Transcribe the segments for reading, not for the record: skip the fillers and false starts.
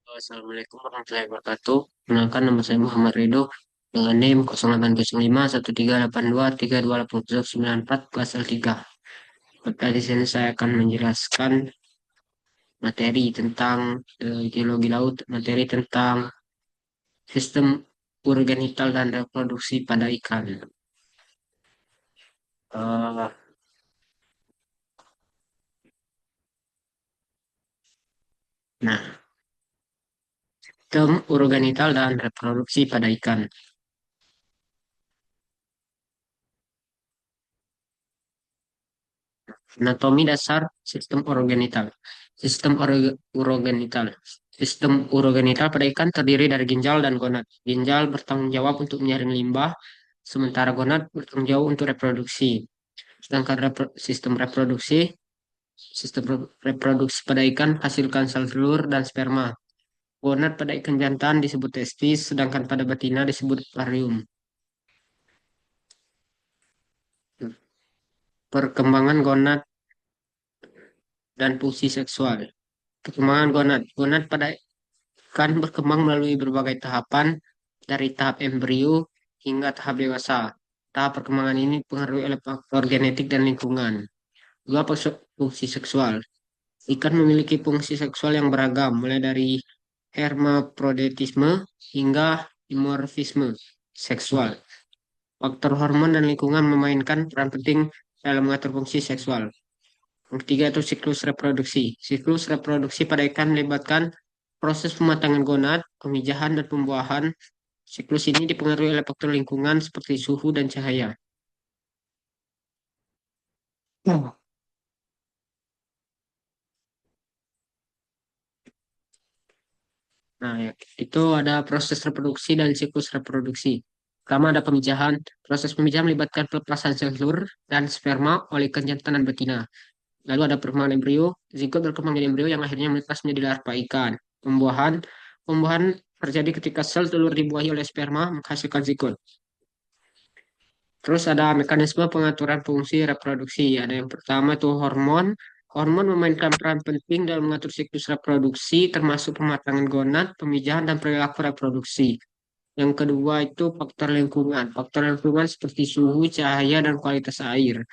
Assalamualaikum warahmatullahi wabarakatuh. Kenalkan nama saya Muhammad Ridho dengan NIM 0805 1382 3280 kelas L3. Pada di sini saya akan menjelaskan materi tentang geologi laut, materi tentang sistem urogenital dan reproduksi pada ikan. Eh, nah, sistem urogenital dan reproduksi pada ikan. Anatomi dasar sistem urogenital. Urogenital. Sistem urogenital pada ikan terdiri dari ginjal dan gonad. Ginjal bertanggung jawab untuk menyaring limbah, sementara gonad bertanggung jawab untuk reproduksi. Sedangkan sistem reproduksi pada ikan hasilkan sel telur dan sperma. Gonad pada ikan jantan disebut testis, sedangkan pada betina disebut ovarium. Perkembangan gonad dan fungsi seksual. Perkembangan gonad. Gonad pada ikan berkembang melalui berbagai tahapan, dari tahap embrio hingga tahap dewasa. Tahap perkembangan ini dipengaruhi oleh faktor genetik dan lingkungan. Dua, fungsi seksual. Ikan memiliki fungsi seksual yang beragam, mulai dari hermafroditisme hingga dimorfisme seksual. Faktor hormon dan lingkungan memainkan peran penting dalam mengatur fungsi seksual. Yang ketiga itu siklus reproduksi. Siklus reproduksi pada ikan melibatkan proses pematangan gonad, pemijahan, dan pembuahan. Siklus ini dipengaruhi oleh faktor lingkungan seperti suhu dan cahaya. Nah, ya, itu ada proses reproduksi dan siklus reproduksi. Pertama ada pemijahan. Proses pemijahan melibatkan pelepasan sel telur dan sperma oleh ikan jantan dan betina. Lalu ada perkembangan embrio. Zigot berkembang jadi embrio yang akhirnya menetas menjadi larva ikan. Pembuahan. Pembuahan terjadi ketika sel telur dibuahi oleh sperma menghasilkan zigot. Terus ada mekanisme pengaturan fungsi reproduksi. Ada yang pertama itu hormon. Hormon memainkan peran penting dalam mengatur siklus reproduksi, termasuk pematangan gonad, pemijahan, dan perilaku reproduksi. Yang kedua itu faktor lingkungan. Faktor lingkungan seperti suhu, cahaya, dan kualitas air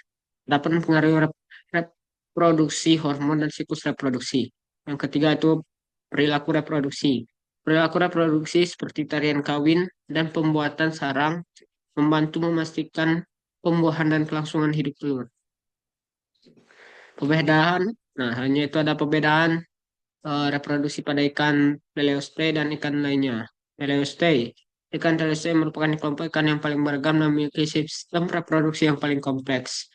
dapat mempengaruhi reproduksi hormon dan siklus reproduksi. Yang ketiga itu perilaku reproduksi. Perilaku reproduksi seperti tarian kawin dan pembuatan sarang membantu memastikan pembuahan dan kelangsungan hidup telur. Perbedaan, nah hanya itu ada perbedaan reproduksi pada ikan teleoste dan ikan lainnya. Teleoste, ikan teleoste merupakan kelompok ikan yang paling beragam dan memiliki sistem reproduksi yang paling kompleks.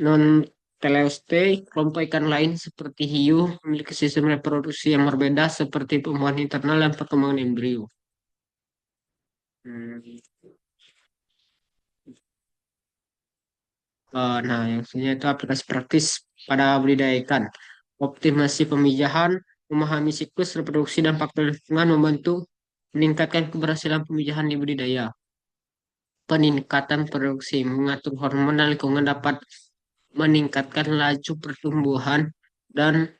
Non teleoste, kelompok ikan lain seperti hiu memiliki sistem reproduksi yang berbeda seperti pembuahan internal dan perkembangan embrio. Hmm. Nah, yang selanjutnya itu aplikasi praktis pada budidaya ikan. Optimasi pemijahan, memahami siklus reproduksi dan faktor lingkungan membantu meningkatkan keberhasilan pemijahan di budidaya. Peningkatan produksi, mengatur hormon dan lingkungan dapat meningkatkan laju pertumbuhan dan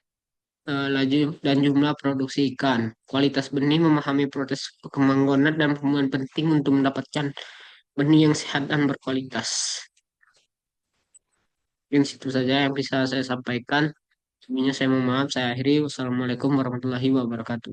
laju dan jumlah produksi ikan. Kualitas benih, memahami proses perkembangan gonad dan perkembangan penting untuk mendapatkan benih yang sehat dan berkualitas. Mungkin situ saja yang bisa saya sampaikan. Sebenarnya saya mohon maaf, saya akhiri. Wassalamualaikum warahmatullahi wabarakatuh.